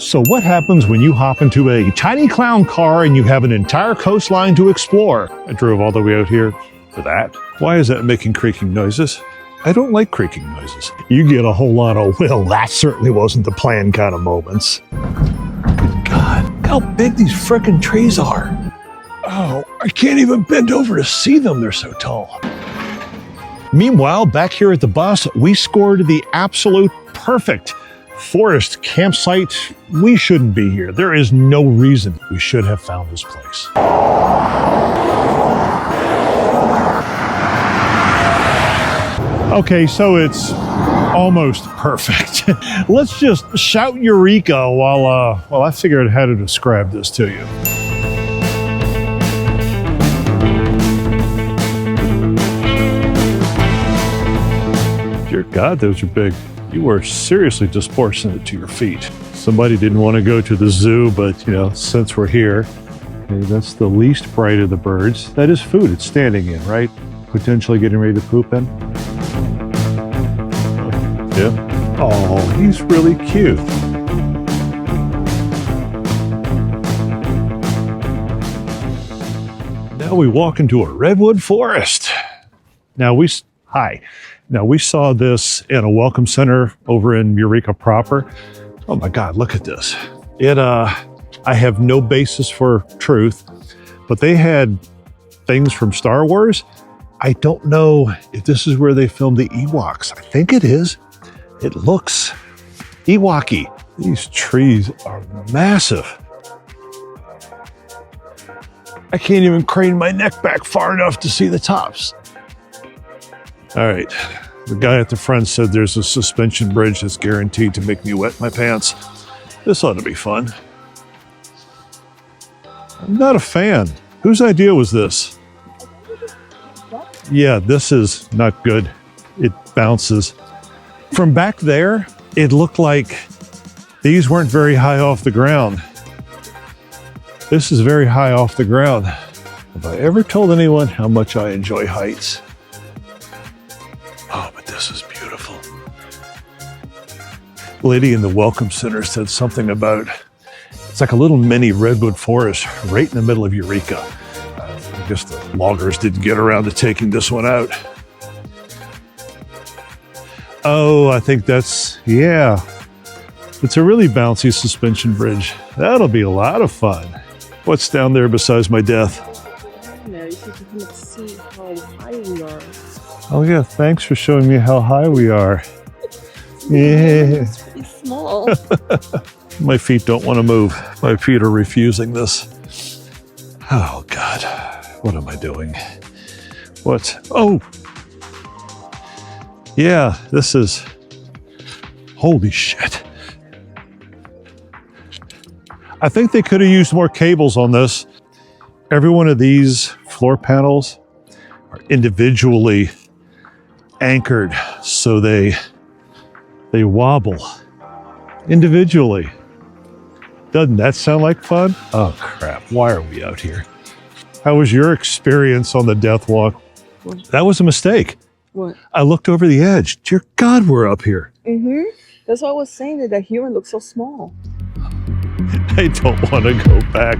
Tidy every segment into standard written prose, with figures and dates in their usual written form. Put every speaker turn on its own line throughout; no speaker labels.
So what happens when you hop into a tiny clown car and you have an entire coastline to explore? I drove all the way out here for that. Why is that making creaking noises? I don't like creaking noises. You get a whole lot of, well, that certainly wasn't the plan kind of moments. Good God, look how big these frickin' trees are. Oh, I can't even bend over to see them, they're so tall. Meanwhile, back here at the bus, we scored the absolute perfect forest campsite. We shouldn't be here. There is no reason we should have found this place. Okay, so it's almost perfect. Let's just shout Eureka while I figure out how to describe this to you. Dear God, those are big. You were seriously disproportionate to your feet. Somebody didn't want to go to the zoo, but you know, since we're here, okay, that's the least bright of the birds. That is food it's standing in, right? Potentially getting ready to poop in. Yeah. Oh, he's really cute. Now we walk into a redwood forest. Now we saw this in a welcome center over in Eureka proper. Oh my God, look at this. I have no basis for truth, but they had things from Star Wars. I don't know if this is where they filmed the Ewoks. I think it is. It looks Ewok-y. These trees are massive. I can't even crane my neck back far enough to see the tops. All right, the guy at the front said there's a suspension bridge that's guaranteed to make me wet my pants. This ought to be fun. I'm not a fan. Whose idea was this? Yeah, this is not good. It bounces. From back there, it looked like these weren't very high off the ground. This is very high off the ground. Have I ever told anyone how much I enjoy heights? Oh, but this is beautiful. Lady in the Welcome Center said something about, it's like a little mini redwood forest right in the middle of Eureka. I guess the loggers didn't get around to taking this one out. Oh, I think that's, yeah. It's a really bouncy suspension bridge. That'll be a lot of fun. What's down there besides my death?
No, you should come and see how high we are.
Oh yeah, thanks for showing me how high we are. Yeah.
It's pretty small.
My feet don't want to move. My feet are refusing this. Oh God, what am I doing? What? Oh! Yeah, this is, holy shit. I think they could have used more cables on this. Every one of these floor panels are individually anchored so they wobble individually. Doesn't that sound like fun? Oh crap, why are we out here? How was your experience on the death walk?
What?
That was a mistake.
What?
I looked over the edge. Dear God, we're up here.
Mm-hmm. That's why I was saying that the human looks so small.
I don't want to go back.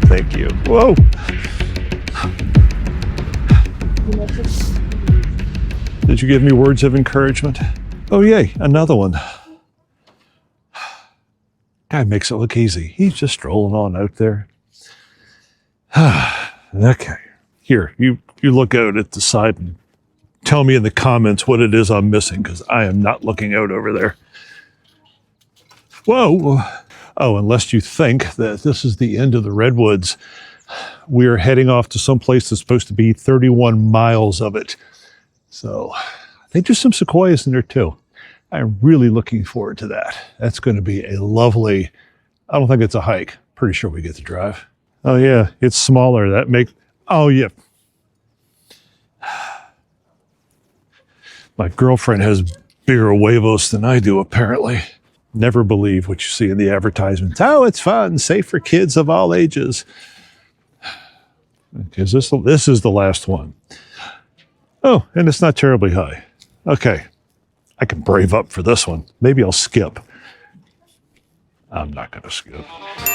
Thank you. Whoa. Did you give me words of encouragement? Oh, yay, another one. Guy makes it look easy. He's just strolling on out there. Okay, here, you look out at the side and tell me in the comments what it is I'm missing, because I am not looking out over there. Whoa. Oh, unless you think that this is the end of the redwoods, we're heading off to some place that's supposed to be 31 miles of it. So I think there's some sequoias in there too. I'm really looking forward to that. That's going to be a lovely, I don't think it's a hike. Pretty sure we get to drive. Oh yeah, it's smaller. That makes, oh yeah. My girlfriend has bigger huevos than I do, apparently. Never believe what you see in the advertisements. Oh, it's fun, safe for kids of all ages. Okay, this is the last one. Oh, and it's not terribly high. Okay, I can brave up for this one. Maybe I'll skip. I'm not going to skip.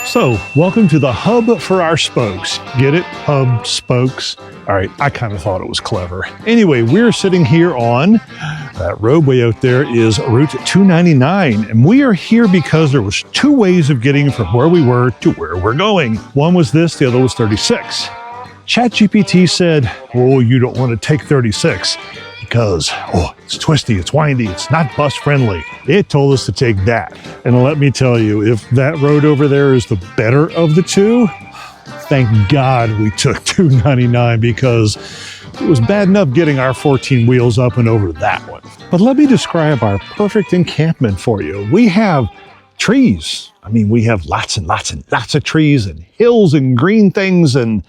So, welcome to the hub for our spokes. Get it? Hub, spokes. All right, I kind of thought it was clever. Anyway, we're sitting here on that roadway out there is Route 299, and we are here because there was two ways of getting from where we were to where we're going. One was this, the other was 36. ChatGPT said, oh, you don't want to take 36 because, oh, it's twisty, it's windy, it's not bus friendly. It told us to take that. And let me tell you, if that road over there is the better of the two, thank God we took 299 because it was bad enough getting our 14 wheels up and over that one. But let me describe our perfect encampment for you. We have trees. I mean, we have lots and lots and lots of trees and hills and green things, and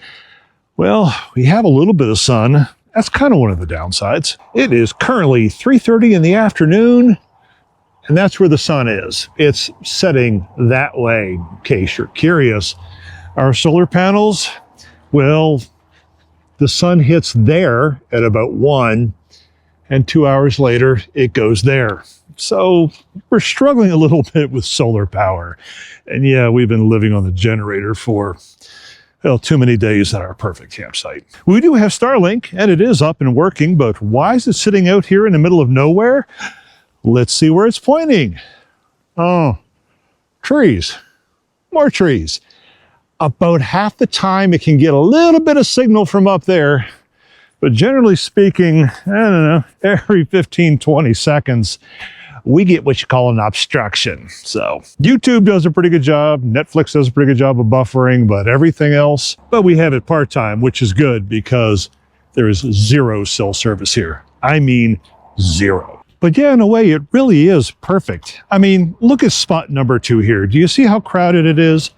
well, we have a little bit of sun. That's kind of one of the downsides. It is currently 3:30 in the afternoon, and that's where the sun is. It's setting that way, in case you're curious. Our solar panels, well, the sun hits there at about 1, and 2 hours later, it goes there. So we're struggling a little bit with solar power. And yeah, we've been living on the generator for, well, too many days at our perfect campsite. We do have Starlink, and it is up and working, but why is it sitting out here in the middle of nowhere? Let's see where it's pointing. Oh, trees. More trees. About half the time it can get a little bit of signal from up there, but generally speaking, I don't know, every 15, 20 seconds, we get what you call an obstruction. So YouTube does a pretty good job. Netflix does a pretty good job of buffering, but everything else, but we have it part-time, which is good because there is zero cell service here. I mean, zero. But yeah, in a way, it really is perfect. I mean, look at spot number 2 here. Do you see how crowded it is?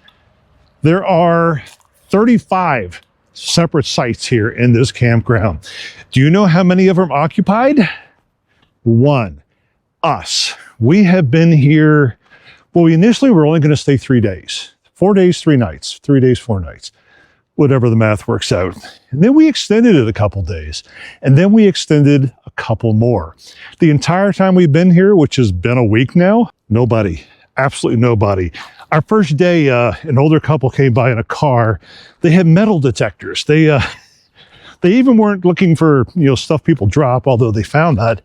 There are 35 separate sites here in this campground. Do you know how many of them are occupied? 1. Us. We have been here, well, we initially were only going to stay 3 days. 4 days, 3 nights. 3 days, 4 nights. Whatever the math works out. And then we extended it a couple days. And then we extended a couple more. The entire time we've been here, which has been a week now, nobody. Absolutely nobody. Our first day, an older couple came by in a car. They had metal detectors. They even weren't looking for, stuff people drop, although they found that.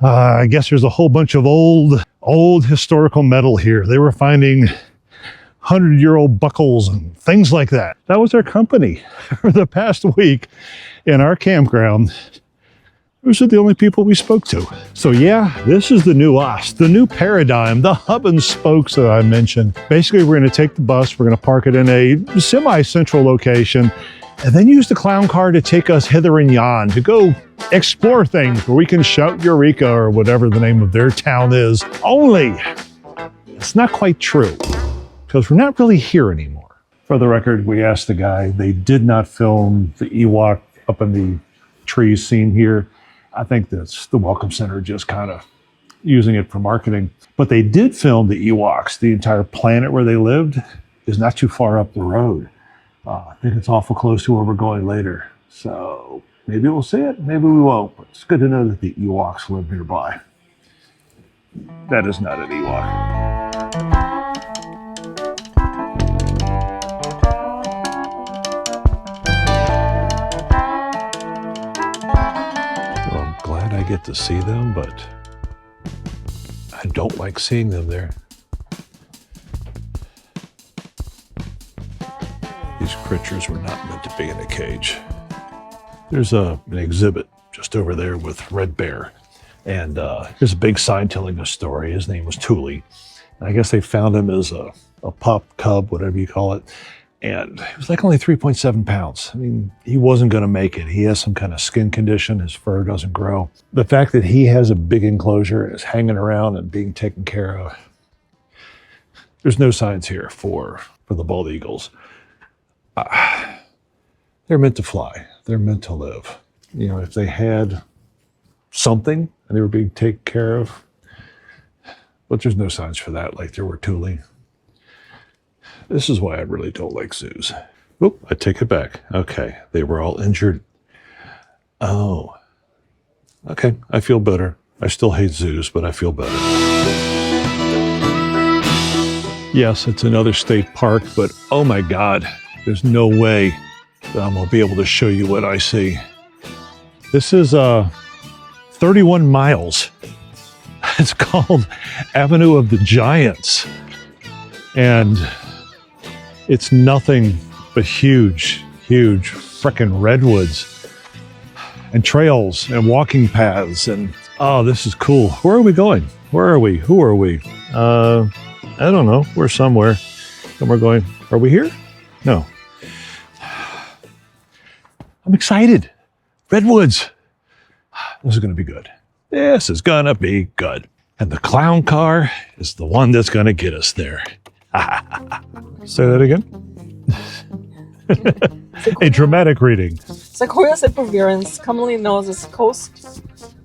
I guess there's a whole bunch of old historical metal here. They were finding 100-year-old buckles and things like that. That was our company for the past week in our campground. Those are the only people we spoke to. So yeah, this is the new us, the new paradigm, the hub and spokes that I mentioned. Basically, we're going to take the bus, we're going to park it in a semi-central location, and then use the clown car to take us hither and yon to go explore things where we can shout Eureka or whatever the name of their town is. Only it's not quite true because we're not really here anymore. For the record, we asked the guy, they did not film the Ewok up in the trees scene here. I think that's the Welcome Center just kind of using it for marketing. But they did film the Ewoks. The entire planet where they lived is not too far up the road. I think it's awful close to where we're going later. So maybe we'll see it, maybe we won't. But it's good to know that the Ewoks live nearby. That is not an Ewok. I get to see them, but I don't like seeing them there. These creatures were not meant to be in a cage. There's an exhibit just over there with Red Bear, and there's a big sign telling a story. His name was Thule. I guess they found him as a pup, cub, whatever you call it. And it was like only 3.7 pounds. I mean, he wasn't going to make it. He has some kind of skin condition. His fur doesn't grow. The fact that he has a big enclosure and is hanging around and being taken care of, there's no signs here for the bald eagles. They're meant to fly. They're meant to live. If they had something and they were being taken care of, but there's no signs for that like there were Thule. This is why I really don't like zoos. Oop, I take it back. Okay, they were all injured. Oh, okay, I feel better. I still hate zoos, but I feel better. Yes, it's another state park, but oh my God, there's no way that I'm gonna be able to show you what I see. This is 31 miles. It's called Avenue of the Giants. And it's nothing but huge, huge frickin' redwoods and trails and walking paths. And oh, this is cool. Where are we going? Where are we? Who are we? I don't know. We're somewhere. And we're going, are we here? No. I'm excited. Redwoods. This is going to be good. This is going to be good. And the clown car is the one that's going to get us there. Say that again. A dramatic reading.
Sequoias and perseverance, commonly known as coast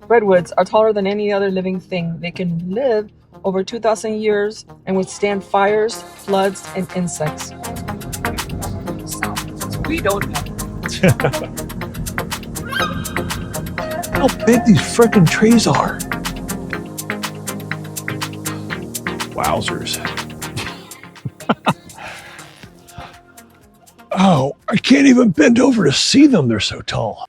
redwoods, are taller than any other living thing. They can live over 2,000 years and withstand fires, floods, and insects. We don't know.
How big these frickin' trees are. Wowzers. Oh, I can't even bend over to see them. They're so tall.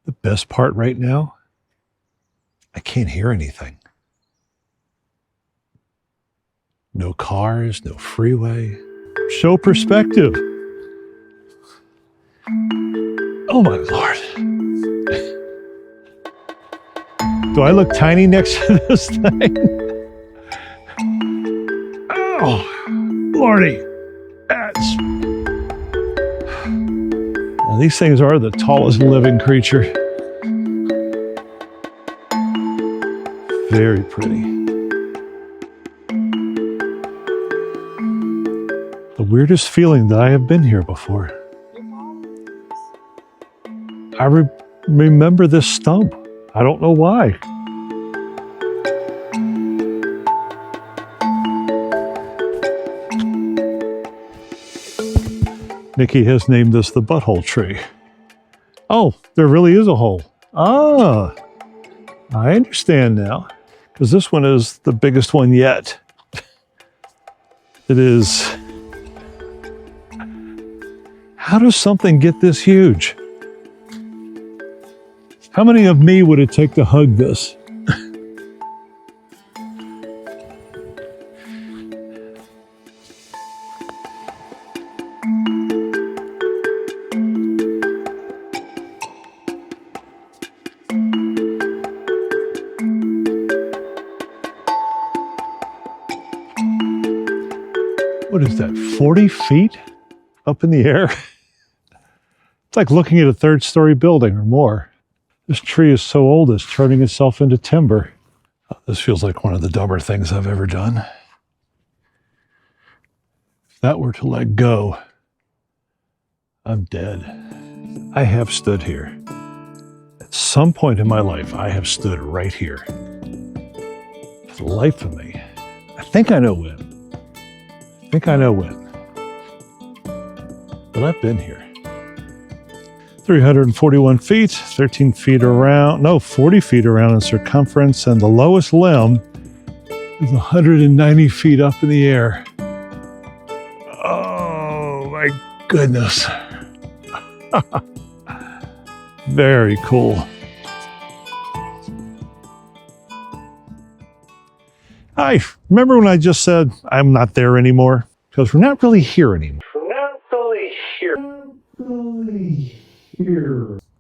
The best part right now, I can't hear anything. No cars, no freeway. Show perspective. Oh my Lord. Do I look tiny next to this thing? Oh, Lordy. That's... Now, these things are the tallest living creature. Very pretty. The weirdest feeling that I have been here before. I remember this stump. I don't know why. Nikki has named this the butthole tree. Oh, there really is a hole. Ah, I understand now. Because this one is the biggest one yet. It is... How does something get this huge? How many of me would it take to hug this? What is that, 40 feet up in the air? It's like looking at a third-story building or more. This tree is so old it's turning itself into timber. Oh, this feels like one of the dumber things I've ever done. If that were to let go, I'm dead. I have stood here. At some point in my life, I have stood right here. For the life of me, I think I know when. But I've been here. 341 feet, 13 feet around, no, 40 feet around in circumference, and the lowest limb is 190 feet up in the air. Oh my goodness. Very cool. Hi, remember when I just said I'm not there anymore? Because we're not really here anymore.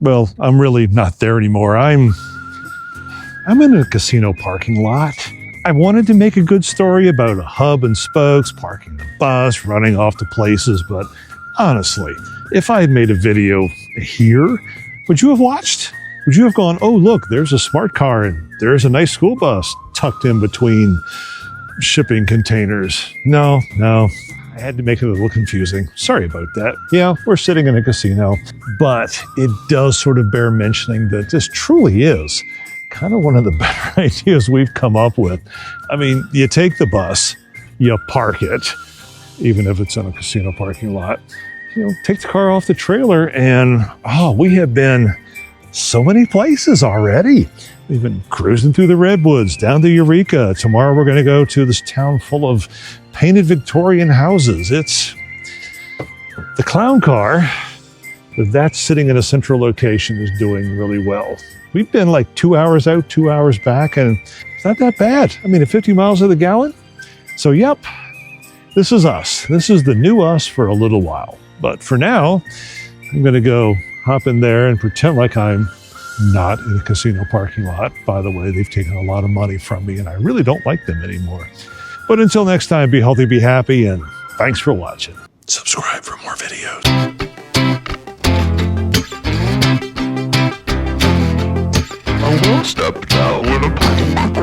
Well, I'm really not there anymore. I'm in a casino parking lot. I wanted to make a good story about a hub and spokes, parking the bus, running off to places, but honestly, if I had made a video here, would you have watched? Would you have gone, oh look, there's a smart car and there's a nice school bus tucked in between shipping containers? No. I had to make it a little confusing. Sorry about that. Yeah, we're sitting in a casino, but it does sort of bear mentioning that this truly is kind of one of the better ideas we've come up with. I mean, you take the bus, you park it, even if it's in a casino parking lot, take the car off the trailer, and we have been so many places already. We've been cruising through the Redwoods, down to Eureka. Tomorrow we're going to go to this town full of painted Victorian houses. It's the clown car, that's sitting in a central location, is doing really well. We've been like 2 hours out, 2 hours back, and it's not that bad. I mean, at 50 miles to the gallon. So yep, this is us. This is the new us for a little while. But for now, I'm going to go hop in there and pretend like I'm not in a casino parking lot. By the way, they've taken a lot of money from me, and I really don't like them anymore. But until next time, be healthy, be happy, and thanks for watching. Subscribe for more videos.
I will step down when I'm